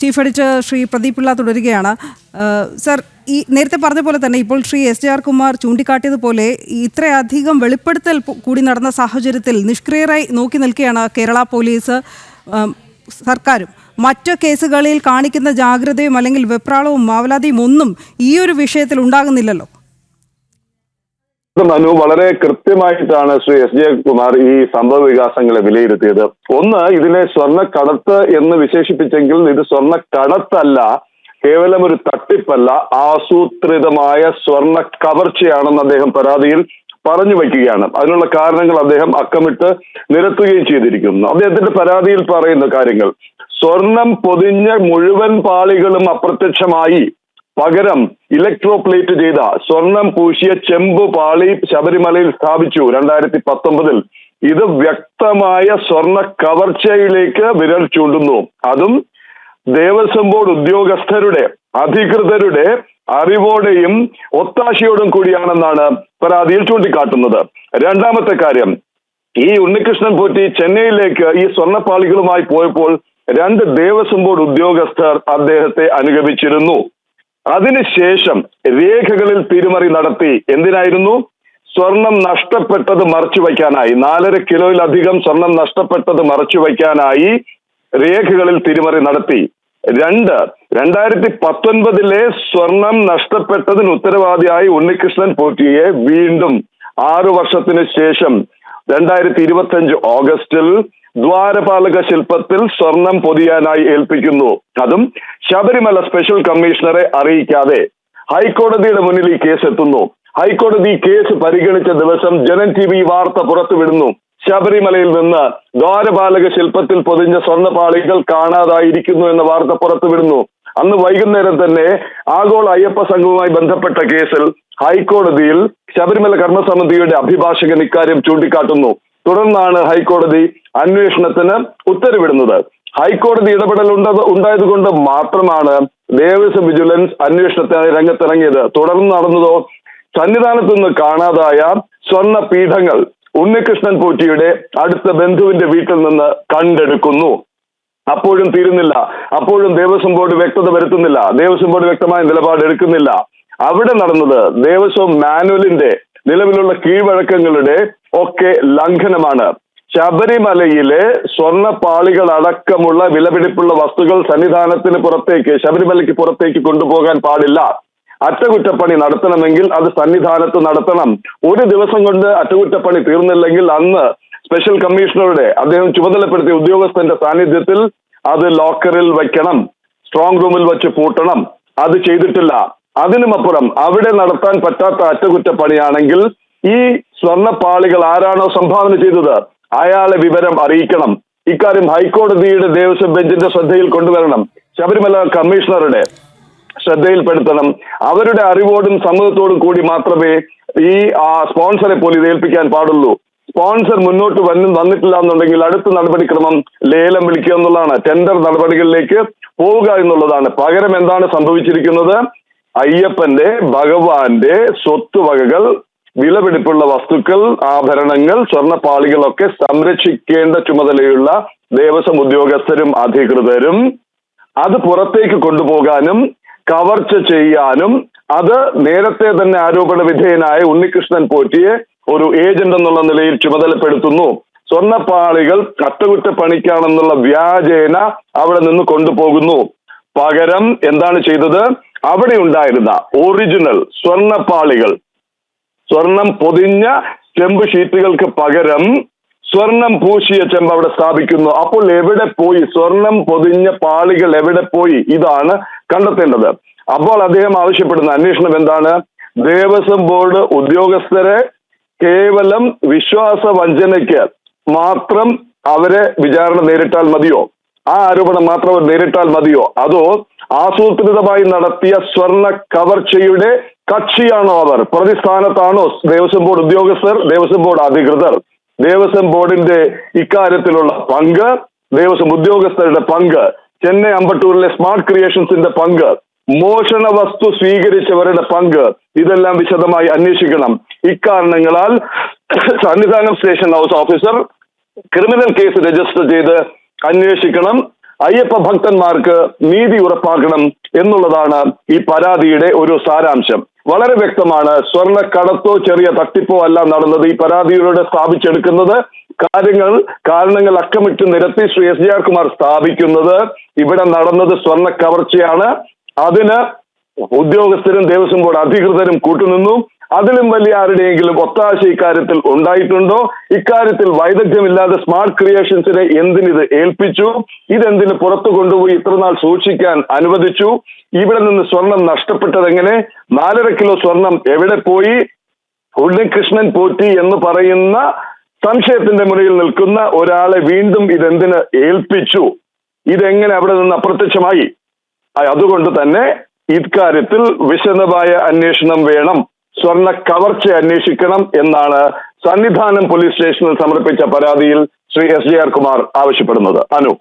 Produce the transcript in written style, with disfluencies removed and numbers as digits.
Chief editor Shri Pradeep Pillai തുടരുകയാണ്. Sir, ഈ നേരത്തെ പറഞ്ഞ പോലെ തന്നെ ഇപ്പോൾ ശ്രീ SJR കുമാർ ചൂണ്ടിക്കാട്ടിയതുപോലെ ഇത്രയധികം വെളിപ്പെടുത്തൽ കൂടി നടന്ന സാഹചര്യത്തിൽ നിഷ്ക്രിയരായി നോക്കി നിൽക്കുകയാണ് കേരള പോലീസ്, സർക്കാരും. മറ്റു കേസുകളിൽ കാണിക്കുന്ന ജാഗ്രതയും അല്ലെങ്കിൽ വെപ്രാളവും മാവലാതിയും ഒന്നും ഈ ഒരു വിഷയത്തിൽ ഉണ്ടാകുന്നില്ലല്ലോ. മനു, വളരെ കൃത്യമായിട്ടാണ് ശ്രീ SJR കുമാർ ഈ സംഭവ വികാസങ്ങളെ വിലയിരുത്തിയത്. ഒന്ന്, ഇതിനെ സ്വർണ്ണക്കടത്ത് എന്ന് വിശേഷിപ്പിച്ചെങ്കിൽ ഇത് സ്വർണ്ണക്കടത്തല്ല, കേവലം ഒരു തട്ടിപ്പല്ല, ആസൂത്രിതമായ സ്വർണ്ണ കവർച്ചയാണെന്ന് അദ്ദേഹം പരാതിയിൽ പറഞ്ഞു വയ്ക്കുകയാണ്. അതിനുള്ള കാരണങ്ങൾ അദ്ദേഹം അക്കമിട്ട് നിരത്തുകയും ചെയ്തിരിക്കുന്നു. അദ്ദേഹത്തിന്റെ പരാതിയിൽ പറയുന്ന കാര്യങ്ങൾ: സ്വർണം പൊതിഞ്ഞ മുഴുവൻ പാളികളും അപ്രത്യക്ഷമായി, പകരം ഇലക്ട്രോപ്ലേറ്റ് ചെയ്ത സ്വർണം പൂശിയ ചെമ്പ് പാളി ശബരിമലയിൽ സ്ഥാപിച്ചു 2019. ഇത് വ്യക്തമായ സ്വർണ്ണ കവർച്ചയിലേക്ക് വിരൽ ചൂണ്ടുന്നു. അതും ദേവസ്വം ബോർഡ് ഉദ്യോഗസ്ഥരുടെ, അധികൃതരുടെ അറിവോടെയും ഒത്താശയോടും കൂടിയാണെന്നാണ് പരാതിയിൽ ചൂണ്ടിക്കാട്ടുന്നത്. രണ്ടാമത്തെ കാര്യം, ഈ ഉണ്ണികൃഷ്ണൻ പോറ്റി ചെന്നൈയിലേക്ക് ഈ സ്വർണ്ണപ്പാളികളുമായി പോയപ്പോൾ 2 ദേവസ്വം ബോർഡ് ഉദ്യോഗസ്ഥർ അദ്ദേഹത്തെ അനുഗമിച്ചിരുന്നു. അതിനുശേഷം രേഖകളിൽ തിരിമറി നടത്തി. എന്തിനായിരുന്നു? സ്വർണം നഷ്ടപ്പെട്ടത് മറച്ചുവയ്ക്കാനായി. 4.5 കിലോയിലധികം സ്വർണം നഷ്ടപ്പെട്ടത് മറച്ചുവയ്ക്കാനായി രേഖകളിൽ തിരിമറി നടത്തി. 2019 സ്വർണം നഷ്ടപ്പെട്ടതിന് ഉത്തരവാദിയായി ഉണ്ണികൃഷ്ണൻ പോറ്റിയെ വീണ്ടും 6 വർഷത്തിന് ശേഷം 2025 ഓഗസ്റ്റിൽ ദ്വാരപാലക ശില്പത്തിൽ സ്വർണം പൊതിയാനായി ഏൽപ്പിക്കുന്നു. അതും ശബരിമല സ്പെഷ്യൽ കമ്മീഷണറെ അറിയിക്കാതെ. ഹൈക്കോടതിയുടെ മുന്നിൽ ഈ കേസ് എത്തുന്നു. ഹൈക്കോടതി കേസ് പരിഗണിച്ച ദിവസം ജനൻ TV വാർത്ത പുറത്തുവിടുന്നു. ശബരിമലയിൽ നിന്ന് ദ്വാരപാലക ശില്പത്തിൽ പൊതിഞ്ഞ സ്വർണ്ണപ്പാളികൾ കാണാതായിരിക്കുന്നു എന്ന വാർത്ത പുറത്തുവിടുന്നു. അന്ന് വൈകുന്നേരം തന്നെ ആഗോള അയ്യപ്പ സംഘവുമായി ബന്ധപ്പെട്ട കേസിൽ ഹൈക്കോടതിയിൽ ശബരിമല കർമ്മസമിതിയുടെ അഭിഭാഷകൻ ഇക്കാര്യം ചൂണ്ടിക്കാട്ടുന്നു. തുടർന്നാണ് ഹൈക്കോടതി അന്വേഷണത്തിന് ഉത്തരവിടുന്നത്. ഹൈക്കോടതി ഇടപെടൽ ഉണ്ടായതുകൊണ്ട് മാത്രമാണ് ദേവസ്വം വിജിലൻസ് അന്വേഷണത്തിനായി രംഗത്തിറങ്ങിയത്. തുടർന്ന് നടന്നതോ, സന്നിധാനത്തു നിന്ന് കാണാതായ സ്വർണ്ണ പീഠങ്ങൾ ഉണ്ണികൃഷ്ണൻ പോറ്റിയുടെ അടുത്ത ബന്ധുവിന്റെ വീട്ടിൽ നിന്ന് കണ്ടെടുക്കുന്നു. അപ്പോഴും തീരുന്നില്ല. അപ്പോഴും ദേവസ്വം ബോർഡ് വ്യക്തത വരുത്തുന്നില്ല. ദേവസ്വം ബോർഡ് വ്യക്തമായ നിലപാട് എടുക്കുന്നില്ല. അവിടെ നടന്നത് ദേവസ്വം മാനുവലിന്റെ നിലവിലുള്ള കീഴ്വഴക്കങ്ങളുടെ ഒക്കെ ലംഘനമാണ്. ശബരിമലയിലെ സ്വർണ്ണപ്പാളികൾ അടക്കമുള്ള വിലപിടിപ്പുള്ള വസ്തുക്കൾ സന്നിധാനത്തിന് പുറത്തേക്ക്, ശബരിമലയ്ക്ക് പുറത്തേക്ക് കൊണ്ടുപോകാൻ പാടില്ല. അറ്റകുറ്റപ്പണി നടത്തണമെങ്കിൽ അത് സന്നിധാനത്ത് നടത്തണം. ഒരു ദിവസം കൊണ്ട് അറ്റകുറ്റപ്പണി തീർന്നില്ലെങ്കിൽ അന്ന് സ്പെഷ്യൽ കമ്മീഷണറുടെ, അദ്ദേഹം ചുമതലപ്പെടുത്തിയ ഉദ്യോഗസ്ഥന്റെ സാന്നിധ്യത്തിൽ അത് ലോക്കറിൽ വയ്ക്കണം, സ്ട്രോങ് റൂമിൽ വെച്ച് പൂട്ടണം. അത് ചെയ്തിട്ടില്ല. അതിനുമപ്പുറം അവിടെ നടത്താൻ പറ്റാത്ത അറ്റകുറ്റപ്പണിയാണെങ്കിൽ ഈ സ്വർണ്ണപ്പാളികൾ ആരാണോ സംഭാവന ചെയ്തത് അയാളെ വിവരം അറിയിക്കണം. ഇക്കാര്യം ഹൈക്കോടതിയുടെ ദേവസ്വം ബെഞ്ചിന്റെ ശ്രദ്ധയിൽ കൊണ്ടുവരണം. ശബരിമല കമ്മീഷണറുടെ ശ്രദ്ധയിൽപ്പെടുത്തണം. അവരുടെ അറിവോടും സമ്മതത്തോടും കൂടി മാത്രമേ ഈ സ്പോൺസറെ പോലും ഇത് ഏൽപ്പിക്കാൻ പാടുള്ളൂ. സ്പോൺസർ മുന്നോട്ട് വന്നിട്ടില്ല എന്നുണ്ടെങ്കിൽ അടുത്ത നടപടിക്രമം ലേലം വിളിക്കുക എന്നുള്ളതാണ്, ടെൻഡർ നടപടികളിലേക്ക് പോവുക എന്നുള്ളതാണ്. പകരം എന്താണ് സംഭവിച്ചിരിക്കുന്നത്? അയ്യപ്പന്റെ, ഭഗവാന്റെ സ്വത്തുവകകൾ, വിലപിടിപ്പുള്ള വസ്തുക്കൾ, ആഭരണങ്ങൾ, സ്വർണ്ണപ്പാളികളൊക്കെ സംരക്ഷിക്കേണ്ട ചുമതലയുള്ള ദേവസ്വം ഉദ്യോഗസ്ഥരും അധികൃതരും അത് പുറത്തേക്ക് കൊണ്ടുപോകാനും കവർച്ച ചെയ്യാനും അത് നേരത്തെ തന്നെ ആരോപണ വിധേയനായ ഉണ്ണികൃഷ്ണൻ പോറ്റിയെ ഒരു ഏജന്റ് എന്നുള്ള നിലയിൽ ചുമതലപ്പെടുത്തുന്നു. സ്വർണ്ണപ്പാളികൾ അറ്റകുറ്റപ്പണിക്കാണെന്നുള്ള വ്യാജേന അവിടെ നിന്ന് കൊണ്ടുപോകുന്നു. പകരം എന്താണ് ചെയ്തത്? അവിടെ ഉണ്ടായിരുന്ന ഒറിജിനൽ സ്വർണ്ണപ്പാളികൾ, സ്വർണം പൊതിഞ്ഞ ചെമ്പ് ഷീറ്റുകൾക്ക് പകരം സ്വർണം പൂശിയ ചെമ്പ് അവിടെ സ്ഥാപിക്കുന്നു. അപ്പോൾ എവിടെ പോയി? സ്വർണം പൊതിഞ്ഞ പാളികൾ എവിടെ പോയി? ഇതാണ് കണ്ടെത്തേണ്ടത്. അപ്പോൾ അദ്ദേഹം ആവശ്യപ്പെടുന്ന അന്വേഷണം എന്താണ്? ദേവസ്വം ബോർഡ് ഉദ്യോഗസ്ഥരെ കേവലം വിശ്വാസ വഞ്ചനയ്ക്ക് മാത്രം അവരെ വിചാരണ നേരിട്ടാൽ മതിയോ? ആ ആരോപണം മാത്രം നേരിട്ടാൽ മതിയോ? അതോ ആസൂത്രിതമായി നടത്തിയ സ്വർണ്ണ കവർച്ചയുടെ കക്ഷിയാണോ അവർ? പ്രതിസ്ഥാനത്താണോ ദേവസ്വം ബോർഡ് ഉദ്യോഗസ്ഥർ, ദേവസ്വം ബോർഡ് അധികൃതർ? ദേവസ്വം ബോർഡിന്റെ ഇക്കാര്യത്തിലുള്ള പങ്ക്, ദേവസ്വം ഉദ്യോഗസ്ഥരുടെ പങ്ക്, ചെന്നൈ അമ്പട്ടൂരിലെ സ്മാർട്ട് ക്രിയേഷൻസിന്റെ പങ്ക്, മോഷണ വസ്തു സ്വീകരിച്ചവരുടെ പങ്ക്, ഇതെല്ലാം വിശദമായി അന്വേഷിക്കണം. ഇക്കാരണങ്ങളാൽ Sannidhanam station house officer criminal case register ചെയ്ത് അന്വേഷിക്കണം. അയ്യപ്പ ഭക്തന്മാർക്ക് നീതി ഉറപ്പാക്കണം എന്നുള്ളതാണ് ഈ പരാതിയുടെ ഒരു സാരാംശം. വളരെ വ്യക്തമാണ്, സ്വർണ്ണ കടത്തോ ചെറിയ തട്ടിപ്പോ അല്ല നടന്നത്. ഈ പരാതിയിലൂടെ സ്ഥാപിച്ചെടുക്കുന്നത് കാരണങ്ങൾ അക്കമിട്ട് നിരത്തി ശ്രീ SJR കുമാർ സ്ഥാപിക്കുന്നത് ഇവിടെ നടന്നത് സ്വർണ്ണ കവർച്ചയാണ്. അതിന് ഉദ്യോഗസ്ഥരും ദേവസ്വം ബോർഡ് അധികൃതരും കൂട്ടുനിന്നു. അതിലും വലിയ ആരുടെയെങ്കിലും ഒത്താശ ഇക്കാര്യത്തിൽ ഉണ്ടായിട്ടുണ്ടോ? ഇക്കാര്യത്തിൽ വൈദഗ്ധ്യമില്ലാതെ സ്മാർട്ട് ക്രിയേഷൻസിനെ എന്തിനിത് ഏൽപ്പിച്ചു? ഇതെന്തിന് പുറത്തു കൊണ്ടുപോയി ഇത്രനാൾ സൂക്ഷിക്കാൻ അനുവദിച്ചു? ഇവിടെ നിന്ന് സ്വർണം നഷ്ടപ്പെട്ടത് എങ്ങനെ? 4.5 കിലോ സ്വർണം എവിടെ പോയി? ഉണ്ണികൃഷ്ണൻ പോറ്റി എന്ന് പറയുന്ന സംശയത്തിന്റെ മുന്നിൽ നിൽക്കുന്ന ഒരാളെ വീണ്ടും ഇതെന്തിന് ഏൽപ്പിച്ചു? ഇതെങ്ങനെ അവിടെ നിന്ന് അപ്രത്യക്ഷമായി? അതുകൊണ്ട് തന്നെ ഇക്കാര്യത്തിൽ വിശദമായ അന്വേഷണം വേണം, സ്വർണ്ണ കവർച്ച അന്വേഷിക്കണം എന്നാണ് സന്നിധാനം പോലീസ് സ്റ്റേഷനിൽ സമർപ്പിച്ച പരാതിയിൽ ശ്രീ SJR കുമാർ ആവശ്യപ്പെടുന്നത്. അനു.